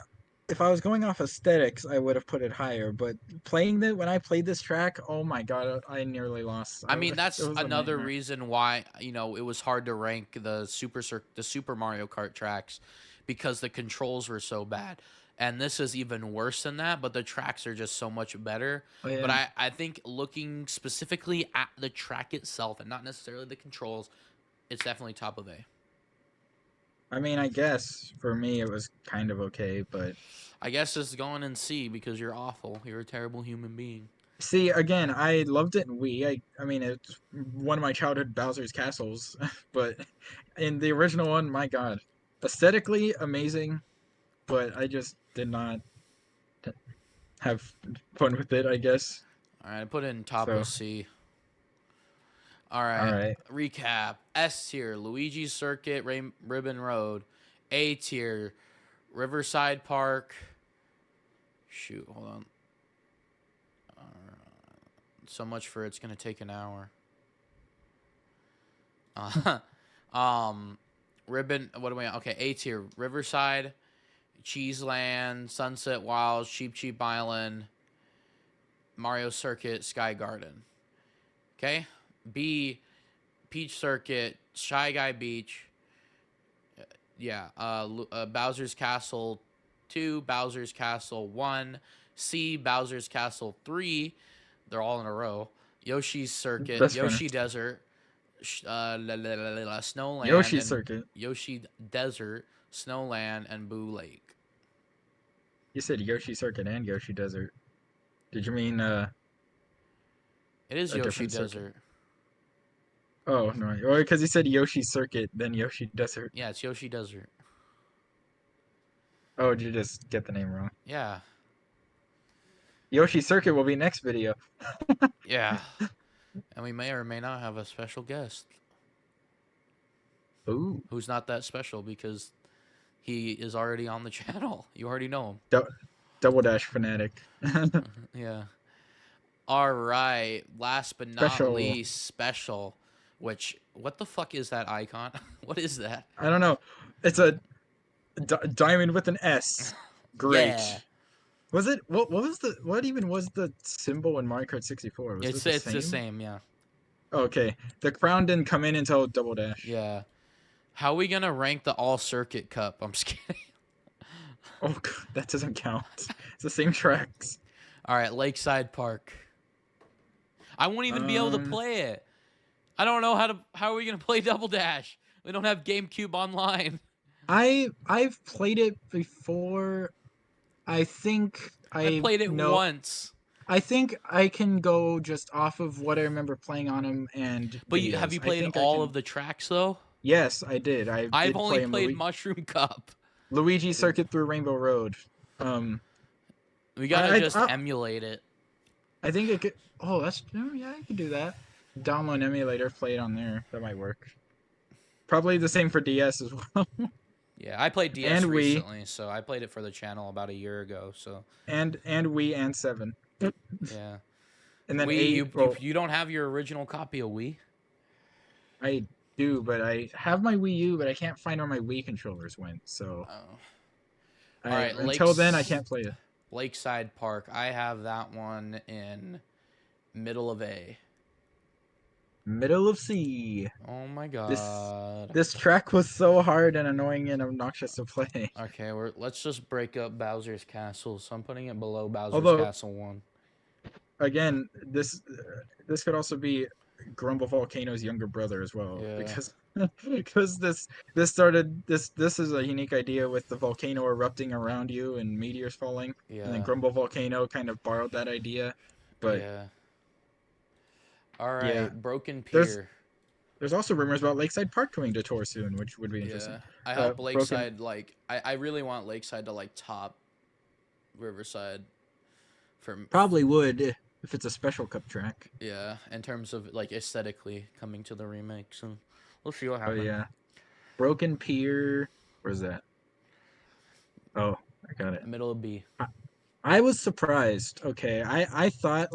if I was going off aesthetics, I would have put it higher. But when I played this track, oh my god, I nearly lost. I mean, It that's was a another nightmare. reason why it was hard to rank the Super Mario Kart tracks because the controls were so bad. And this is even worse than that, but the tracks are just so much better. Oh But yeah. I think looking specifically at the track itself and not necessarily the controls, it's definitely top of A. I mean, I guess for me it was kind of okay, but I guess it's going in C because you're awful. You're a terrible human being. see, again, I loved it in Wii. I mean, it's one of my childhood Bowser's Castles, but in the original one, my god, aesthetically amazing, but I just did not have fun with it, I guess. All right, I put it in top So, of C. All all right, right. recap. S tier, Luigi's Circuit, Ribbon Road. A tier, Riverside Park. Shoot, hold on. So much for it's gonna take an hour. Ribbon. What do we? Okay, A tier, Riverside, Cheeseland, Sunset Wilds, Cheap Cheap Island, Mario Circuit, Sky Garden. Okay. B, Peach Circuit, Shy Guy Beach. Yeah. Bowser's Castle 2, Bowser's Castle 1, C, Bowser's Castle 3. They're all in a row. Yoshi's Circuit, That's funny. Yoshi Desert, Snowland, Yoshi and Circuit. Yoshi Desert, Snowland, and Boo Lake. You said Yoshi Circuit and Yoshi Desert. Did you mean It is a Yoshi different circuit? Desert. Oh no, or because you said Yoshi Circuit, then Yoshi Desert. Yeah, it's Yoshi Desert. Oh, did you just get the name wrong? Yeah. Yoshi Circuit will be next video. Yeah. And we may or may not have a special guest Ooh. who's not that special because he is already on the channel. You already know Double Dash fanatic. him. Yeah. All right. Last but not Special. least, special. Which, what the fuck is that icon? What is that? I don't know. It's a diamond with an S. Great. Yeah. Was it? What even was the symbol in Mario Kart 64? Was it the It's same? the same, yeah. Okay. The crown didn't come in until Double Dash. Yeah. How are we gonna rank the all circuit cup? I'm just kidding. Oh, God, that doesn't count. It's the same tracks. All right, Lakeside Park. I won't even be able to play it. I don't know how are we gonna play Double Dash? We don't have GameCube online. I've played it before. I think I played it know. once. I think I can go just off of what I remember playing on him and But videos. have you I played think all of the tracks though? Yes, I did. I've only play him played Mushroom Cup. Luigi Circuit through Rainbow Road. We gotta just emulate it. I think it could. Oh, yeah, you could do that. Download an emulator, play it on there. That might work. Probably the same for DS as well. Yeah, I played DS and recently, Wii. so I played it for the channel about a year ago. So And Wii and 7. yeah, And then Wii, 8. you don't have your original copy of Wii? I do, but I have my Wii U, but I can't find where my Wii controllers went. So, all right, until then, I can't play it. Lakeside Park. I have that one in middle of A. Middle of C. Oh my god. This track was so hard and annoying and obnoxious to play. Okay, let's just break up Bowser's Castle. So I'm putting it below Bowser's Castle 1. Again, this could also be Grumble Volcano's younger brother as well, Yeah. because this is a unique idea with the volcano erupting around you and meteors falling, Yeah. and then Grumble Volcano kind of borrowed that idea, but yeah. All right, yeah. Broken Pier. There's also rumors about Lakeside Park coming to tour soon, which would be interesting. Yeah, I hope Lakeside I really want Lakeside to top Riverside. Probably would if it's a special cup track. Yeah, in terms of aesthetically coming to the remake, so we'll see what happens. Oh yeah, Broken Pier. Where's that? Oh, I got it. Middle of B. I was surprised. Okay, I thought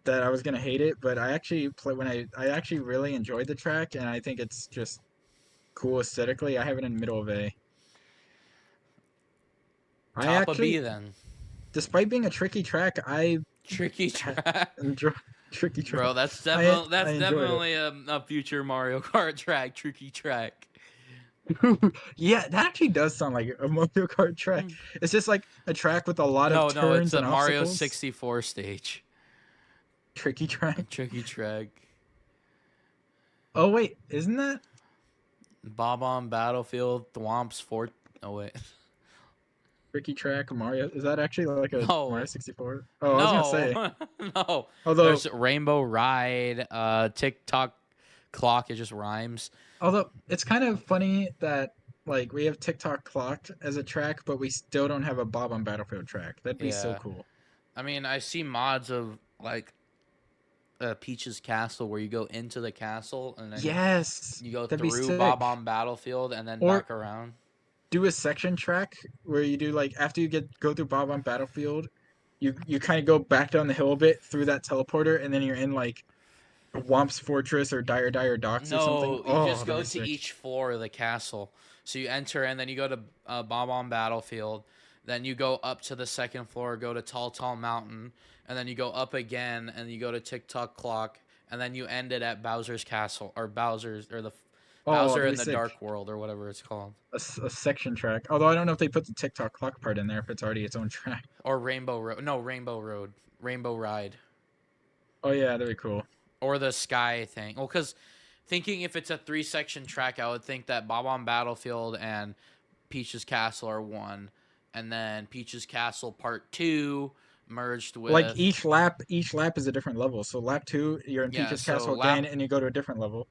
that I was gonna hate it, but I actually I actually really enjoyed the track, and I think it's just cool aesthetically. I have it in middle of A. I Top of B actually, then. despite being a tricky track, I Tricky track. enjoy tricky track. Bro, that's I enjoyed it. definitely a future Mario Kart track. Tricky track. Yeah, that actually does sound like a Mario Kart track. It's just like a track with a lot of No, it's turns a and Mario obstacles. 64 stage. Tricky track. A tricky track. Oh wait, isn't that Bob-omb Battlefield, Thwomp's Fort. Oh wait. tricky track Mario? Is that actually like a Mario No. 64? Oh, I was gonna say. No. No. Although, There's Rainbow Ride, TikTok Clock, it just rhymes. although it's kind of funny that like we have TikTok clocked as a track, but we still don't have a Bob on Battlefield track. That'd be so Yeah. cool. I mean, I see mods of like Peach's Castle where you go into the castle and then Yes, you go that'd be through sick. Bob-omb Battlefield and then Or back around. do a section track where you do like after you go through Bob on Battlefield, you kind of go back down the hill a bit through that teleporter, and then you're in like Womp's Fortress or Dire Docks or something. No, you Oh, just that'd go be to sick. each floor of the castle. So you enter and then you go to Bob-omb Battlefield. Then you go up to the second floor, go to Tall Mountain, and then you go up again and you go to TikTok Clock, and then you end it at Bowser's Castle or Oh, Bowser that'd in be the sick. Dark World or whatever it's called, A section track. Although I don't know if they put the TikTok clock part in there if it's already its own track. or Rainbow Road. No, Rainbow Road, Rainbow Ride, Oh yeah, that'd be cool. or the Sky thing. Well, because thinking if it's a 3-section track, I would think that Bob-omb Battlefield and Peach's Castle are one, and then Peach's Castle Part 2 merged Like with each lap is a different level. So lap two, you're in yeah. Peach's So Castle again, and you go to a different level.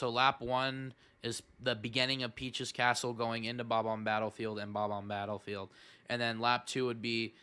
lap 1 is the beginning of Peach's Castle going into Bob-omb Battlefield and Bob-omb Battlefield, and then lap 2 would be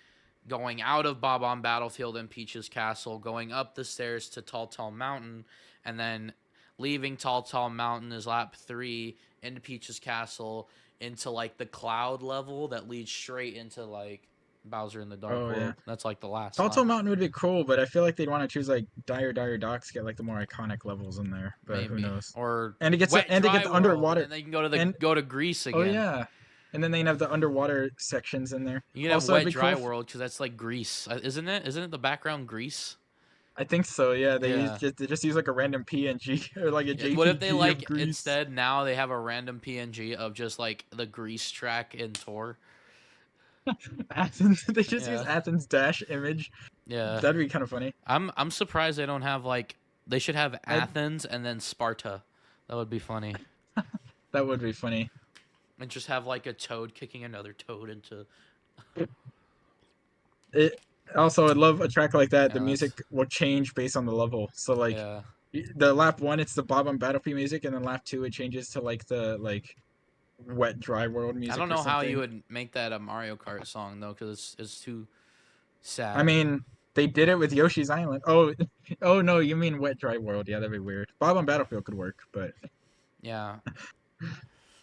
going out of Bob-omb Battlefield and Peach's Castle, going up the stairs to Tall Mountain, and then leaving Tall Mountain is lap 3 into Peach's Castle into like the cloud level that leads straight into like Bowser in the Dark Oh yeah. World. That's like the last Tall lap. Mountain would be cool, but I feel like they'd want to choose like Dire Docks, get like the more iconic levels in there. But who Maybe. knows? Or And Wet they get Dry the World, and underwater then they can go to and Greece oh again. yeah, and then they can have the underwater sections in there. You can have Also, it'd Wet be cool. Dry World because that's like Greece, isn't it? Isn't it the background Greece? I think so. Yeah, Yeah. they just use like a random PNG or like a What if they JPG of like Greece. instead now they have a random PNG of just like the Greece track in Tor? Athens. They just use Yeah. Athens dash image. Yeah. That'd be kind of funny. I'm surprised they don't have like they should have I Athens and then Sparta. That would be funny. That would be funny. And just have like a toad kicking another toad into It also, I'd love a track like that. The yeah, that's music will change based on the level. So like yeah. the lap one, it's the Bob on Battlefield music, and then lap two, it changes to like the wet dry world I music don't or know how you something. would make that a Mario Kart song though, because it's too I sad. mean, they did it with Yoshi's Island. Oh, oh no, you mean wet dry world? Yeah, that'd be weird. Bob on Battlefield could work, but Yeah,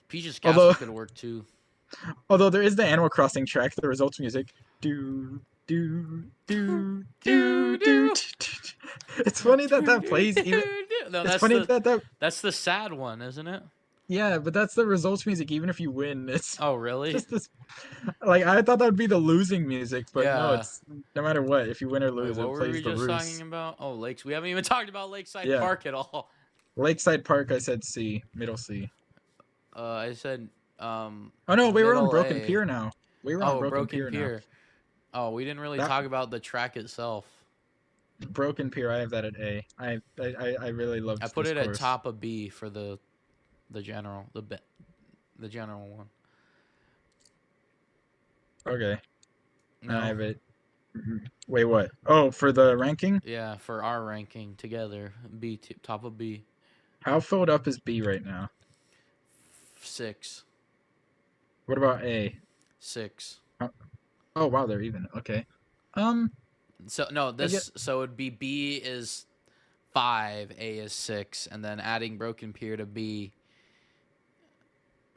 Peach's Castle although could work too. although there is the Animal Crossing track, the results music. Do do do do do. It's funny that that plays even. No, It's funny that that that's the sad one, isn't it? yeah, but that's the results music. Even if you win, it's Oh, really? just this. Like I thought that would be the losing music, but no, Yeah. it's no matter what. If you win or Wait, lose, what it were plays we the just roost. talking about? Oh, Lakes. We haven't even talked about Lakeside Yeah, Park at all. Lakeside Park. I said C, middle C. I said Oh no, we were on middle Broken A. Pier now. We were on Oh, Broken Broken Pier now. Pier. Oh, we didn't really That talk about the track itself. Broken Pier, I have that at A. I really loved I put this it at course. top of B for the general the general one. Okay, No. I have it. Wait, what? Oh, for the ranking? Yeah, for our ranking together, top of B. How filled up is B right now? 6. What about A? 6. Oh wow, they're even. Okay. Um, So no, I get. so it'd be B is 5, A is 6, and then adding Broken Pier to B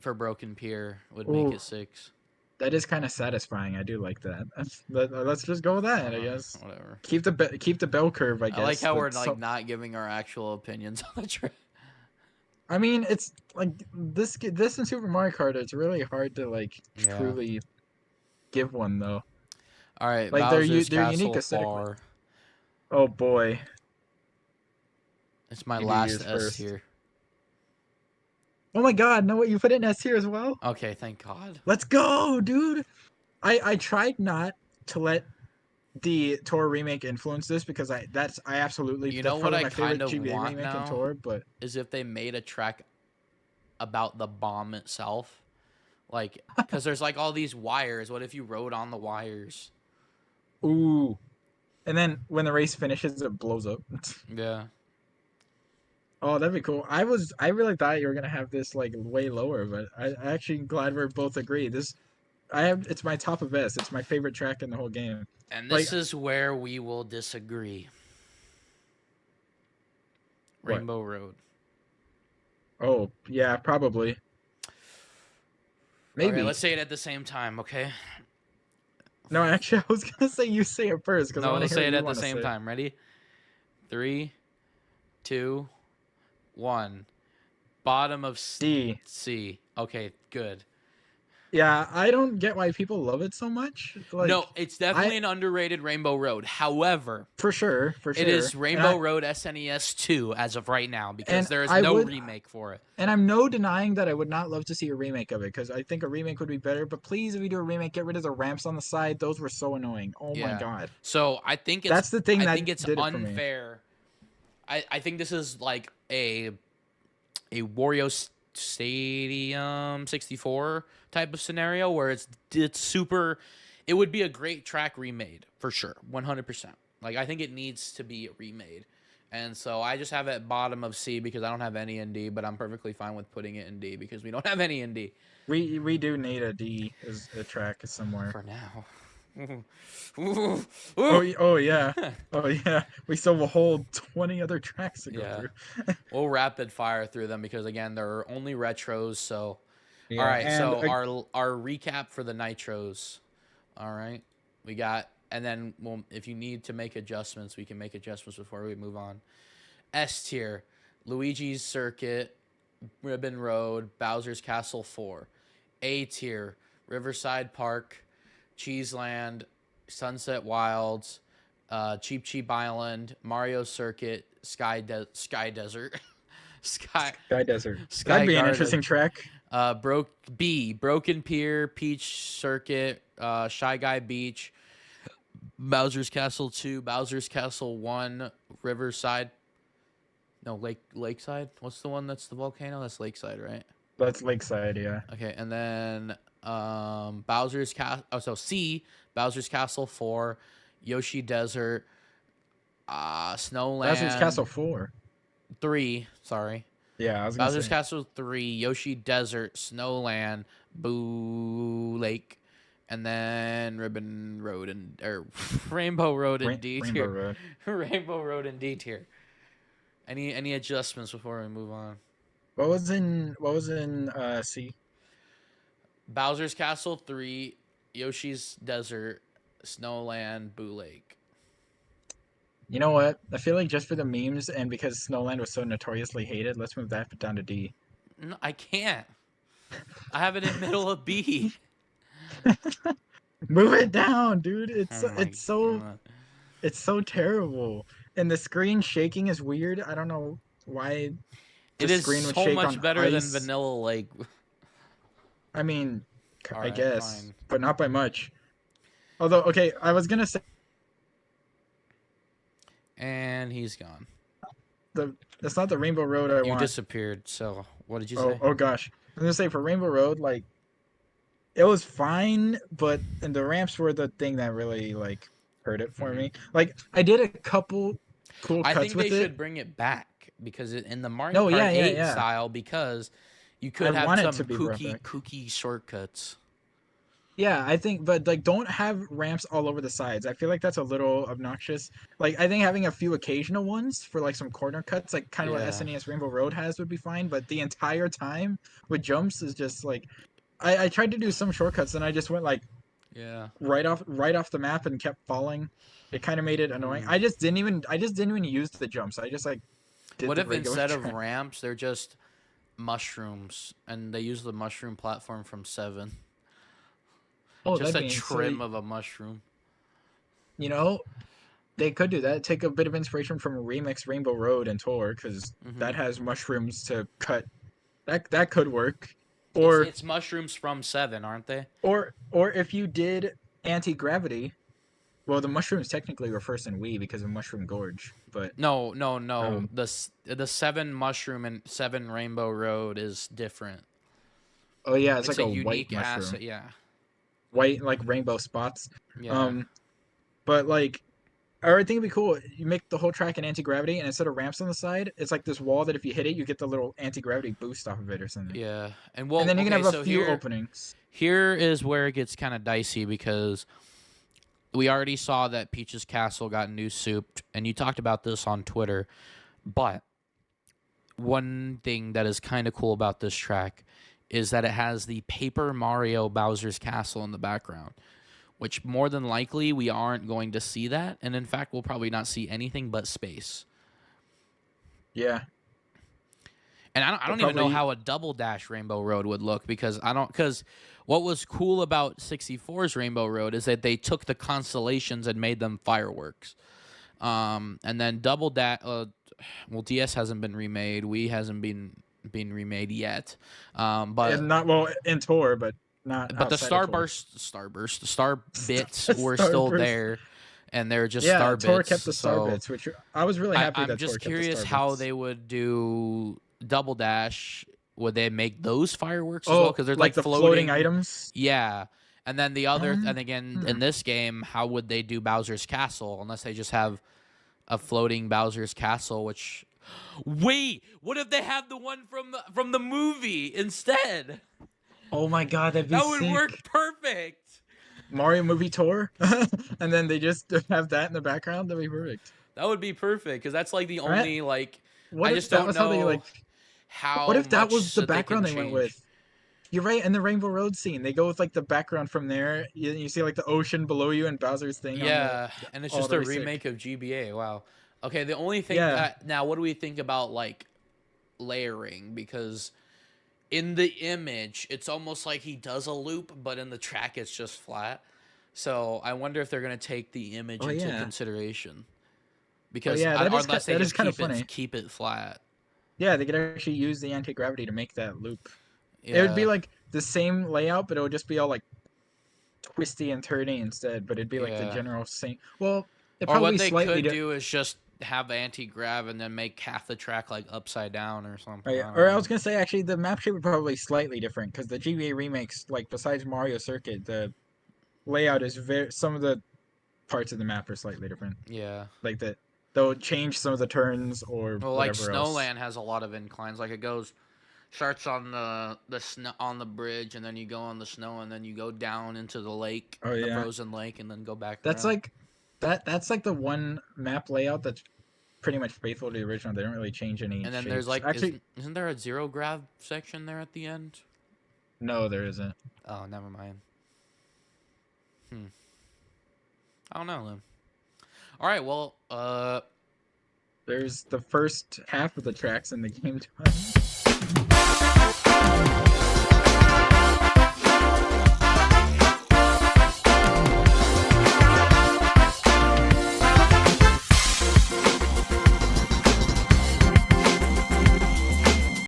for Broken Pier would make Ooh, it 6. that is kind of satisfying. I do like that. Let's just go with that, I guess. Whatever. Keep the bell curve, I I like guess. how But we're like not giving our actual opinions on the track. I mean, it's like this in Super Mario Kart. It's really hard to like Yeah. truly. give one though. All right, Like Bowser's they're unique Castle aesthetically. 4. Oh boy, It's my you do last yours S first. tier. Oh my god, no, what you put in S tier as well? Okay, thank God. Let's go, dude. I tried not to let the Tor remake influence this because I absolutely You know that's what probably I my kind favorite of GBA want remake in now Tor, but is if they made a track about the bomb itself. Like, because there's like all these wires. What if you rode on the wires? ooh. And then when the race finishes it blows up. Yeah. Oh, that'd be cool. I really thought you were gonna have this like way lower, but I actually glad we're both agree. This I have it's my top of S. It's my favorite track in the whole game. And Like this is where we will disagree. what? Rainbow Road. Oh, yeah, probably. Okay, Maybe. let's say it at the same time, okay? No, actually I was gonna say you say it first because I No, want to let's hear say what it you at the want to same say. time. Ready? 3, 2, 1. Bottom of D. C. Okay, good. Yeah, I don't get why people love it so much. No, Like it's I definitely an underrated Rainbow Road. However, for it sure. is Rainbow Road SNES 2 as of right now because And there is I no would remake for it. and I'm no denying that I would not love to see a remake of it because I think a remake would be better. But please, if you do a remake, get rid of the ramps on the side. Those were so annoying. Oh my Yeah. god, So that's the thing I that think it's did it for me. unfair. I think this is like a Wario Stadium 64 type of scenario where it's super. It would be a great track remade for sure, 100%. Like I think it needs to be remade, and so I just have it bottom of C because I don't have any in D, but I'm perfectly fine with putting it in D because we don't have any in D We do need a D as a track somewhere. for now. Oh yeah, oh yeah. We still have a whole 20 other tracks to go Yeah, through. we'll rapid fire through them because again they're only retros. So, all Yeah, right. and So our recap for the nitros. All right, we got, and then if you need to make adjustments, we can make adjustments before we move on. S tier, Luigi's Circuit, Ribbon Road, Bowser's Castle 4. A tier, Riverside Park, Cheeseland, Sunset Wilds, Cheap Cheap Island, Mario Circuit, Sky Desert, Sky Sky Desert. That'd Sky be an interesting Garden, track. Broken Pier, Peach Circuit, Shy Guy Beach, Bowser's Castle 2, Bowser's Castle 1, Riverside. No, Lakeside. What's the one that's the volcano? That's Lakeside, right? That's Lakeside, yeah. Okay, and then Bowser's Castle. Oh, so C, Bowser's Castle 4, Yoshi Desert, Bowser's Snowland Castle 4. 3. Sorry, Yeah, I was gonna Bowser's say. Castle 3, Yoshi Desert, Snowland, Boo Lake, and then Ribbon Road and or Rainbow Road and D Rainbow tier. Road. Rainbow Road and D tier. Any adjustments before we move on? What was in C? Bowser's Castle 3, Yoshi's Desert, Snowland, Boo Lake. You know what? I feel like just for the memes and because Snowland was so notoriously hated, let's move that down to D. No, I can't. I have it in middle of B. Move it down, dude. Oh my It's so god. it's so terrible. And the screen shaking is weird. I don't know why the It is screen would so shake much on better than ice. Vanilla Lake. I mean, All I right, guess, fine. but not by much. Although, okay, I was gonna say And he's gone. that's not the Rainbow Road I You want. disappeared. So, what did you Oh, say? oh gosh. I was gonna say for Rainbow Road, like it was fine, but and the ramps were the thing that really like hurt it for me. Like I did a couple cool I cuts think they with it. should bring it back because in the Mario No, Kart yeah, yeah, 8 yeah. style, because you I could have want it some to be brought back. kooky shortcuts. Yeah, I think, but like, don't have ramps all over the sides. I feel like that's a little obnoxious. Like, I think having a few occasional ones for like some corner cuts, like kind of what Yeah. SNES Rainbow Road has, would be fine. But the entire time with jumps is just like, I tried to do some shortcuts and I just went like Yeah. right off the map and kept falling. It kind of made it annoying. Hmm. I just didn't even use the jumps. I just like did What the if regular instead of track. ramps, they're just mushrooms and they use the mushroom platform from 7? Oh, Just that'd a be trim so. of a mushroom. You know, they could do that. Take a bit of inspiration from Remix Rainbow Road and Tour, because Hmm. that has mushrooms to cut. That could work. It's Or it's mushrooms from 7, aren't they? or if you did anti-gravity, well, the mushrooms technically were first in Wii because of Mushroom Gorge, but No, no, no. um, The 7 mushroom and 7 Rainbow Road is different. oh yeah, it's It's like a a white unique mushroom, asset. Yeah, white like rainbow spots. yeah, Um, but like, or I think it'd be cool. You make the whole track an anti-gravity, and instead of ramps on the side, it's like this wall that if you hit it, you get the little anti-gravity boost off of it or something. yeah. And And well, then you can okay. have a So few here, openings. here is where it gets kind of dicey because we already saw that Peach's Castle got new souped, and you talked about this on Twitter. But one thing that is kind of cool about this track is that it has the Paper Mario Bowser's Castle in the background, which more than likely we aren't going to see that, and in fact we'll probably not see anything but space. Yeah, And I they'll don't even know probably. how a double dash Rainbow Road would look because what was cool about 64's Rainbow Road is that they took the constellations and made them fireworks. And then double dash, well, DS hasn't been remade, Wii hasn't been remade yet. And But not well in tour, but not the outside of tour. the star bits were still Starburst. there, and they're just Yeah, star Tor kept bits. the star So bits, which I was really happy I'm that Tor just kept the curious star how bits. they would do double dash. Would they make those fireworks as well? Oh, Because they're like like the floating floating. items. Yeah. And then the other, and again, in Hmm. this game, how would they do Bowser's Castle unless they just have a floating Bowser's Castle? Which, wait, what if they have the one from the movie instead? Oh my god, that'd be That would work sick. perfect. Mario movie tour, and then they just have that in the background. That'd be perfect. That would be perfect because that's like the Right? only like. What I if just that don't was how they know like? What how if that much was the that they can background they went with? change. You're right. In the Rainbow Road scene, they go with like the background from there. You see like the ocean below you and Bowser's thing on the. Yeah, and it's Oh, just that'd a be sick. remake of GBA. Wow. Okay, the only thing Yeah. that now, what do we think about like layering? Because in the image, it's almost like he does a loop, but in the track, it's just flat. So I wonder if they're gonna take the image Oh into yeah. consideration Oh because yeah. unless they That is just kind of funny. keep it flat. Yeah, they could actually use the anti-gravity to make that loop. It would be Yeah, like the same layout, but it would just be all like twisty and turny instead. But it'd be like the yeah. general same. Well, it'd Or probably what be they slightly could do is just have anti-grav and then make half the track like upside down or something. right. I don't Or I was know. gonna say actually the map shape would probably slightly different because the GBA remakes, like besides Mario Circuit, the layout is very. Some of the parts of the map are slightly different. Yeah. Like that, they'll change some of the turns or Well, like whatever else. Snowland has a lot of inclines. Like it goes starts on the snow on the bridge, and then you go on the snow, and then you go down into the lake, Oh the yeah, frozen lake, and then go back that's around. like That's like the one map layout that's pretty much faithful to the original. They don't really change any And then there's shapes. like Actually, isn't there a zero grav section there at the end? no, there isn't. Oh, never mind. Hmm. I don't know then. All right. Well, There's the first half of the tracks in the game.